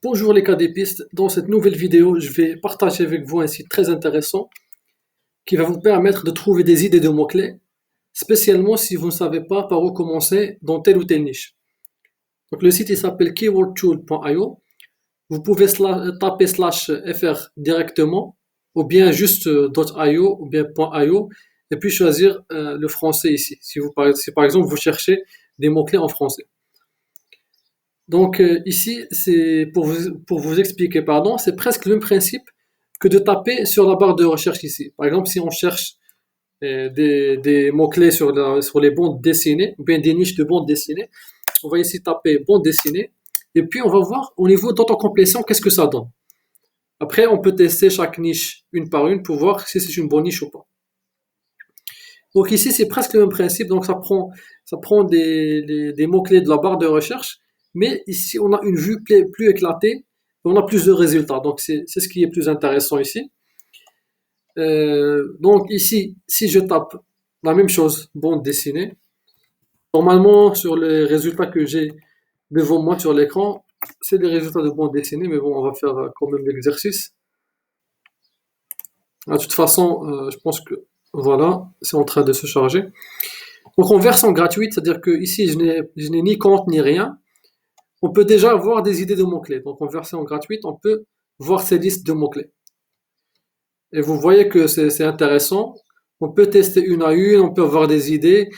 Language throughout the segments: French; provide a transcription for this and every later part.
Bonjour les cas des pistes, dans cette nouvelle vidéo, je vais partager avec vous un site très intéressant qui va vous permettre de trouver des idées de mots-clés, spécialement si vous ne savez pas par où commencer dans telle ou telle niche. Donc le site il s'appelle keywordtool.io. Vous pouvez taper /fr directement, ou bien juste .io ou bien .io, et puis choisir le français ici, si par exemple vous cherchez des mots-clés en français. Donc ici, c'est pour vous expliquer, pardon, c'est presque le même principe que de taper sur la barre de recherche ici. Par exemple, si on cherche des mots-clés sur les bandes dessinées, ou bien des niches de bandes dessinées, on va ici taper bande dessinée, et puis on va voir au niveau d'autocomplétion qu'est-ce que ça donne. Après, on peut tester chaque niche une par une pour voir si c'est une bonne niche ou pas. Donc ici, c'est presque le même principe. Donc ça prend des mots-clés de la barre de recherche, mais ici, on a une vue plus éclatée, on a plus de résultats. Donc c'est ce qui est plus intéressant ici. Donc ici, si je tape la même chose, bande dessinée, normalement, sur les résultats que j'ai devant moi sur l'écran, c'est des résultats de bande dessinée, mais bon, on va faire quand même l'exercice. De toute façon, je pense que voilà, c'est en train de se charger. Donc en version gratuite, c'est-à-dire que ici je n'ai ni compte ni rien, on peut déjà avoir des idées de mots-clés. Donc en version gratuite, on peut voir ces listes de mots-clés. Et vous voyez que c'est intéressant. On peut tester une à une, on peut avoir des idées.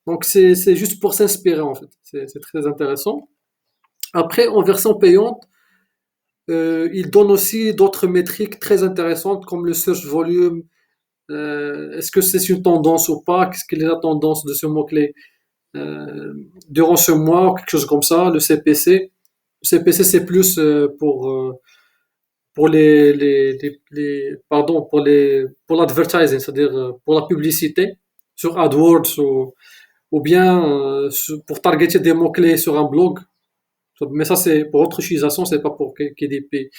Donc c'est juste pour s'inspirer en fait. C'est très intéressant. Après, en version payante, il donne aussi d'autres métriques très intéressantes comme le search volume. Est-ce que c'est une tendance ou pas? Qu'est-ce que est la tendance de ce mot-clé durant ce mois, ou quelque chose comme ça? Le CPC. Le CPC, c'est plus pour pardon, pour l'advertising, c'est-à-dire pour la publicité sur AdWords ou bien pour targeter des mots-clés sur un blog. Mais ça, c'est pour autre utilisation, c'est pas pour KDP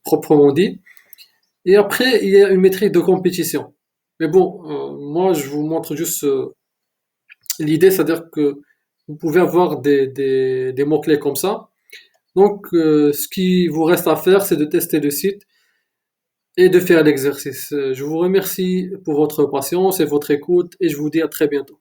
proprement dit. Et après, il y a une métrique de compétition. Mais bon, moi, je vous montre juste l'idée, c'est-à-dire que vous pouvez avoir des mots-clés comme ça. Donc, ce qui vous reste à faire, c'est de tester le site et de faire l'exercice. Je vous remercie pour votre patience et votre écoute et je vous dis à très bientôt.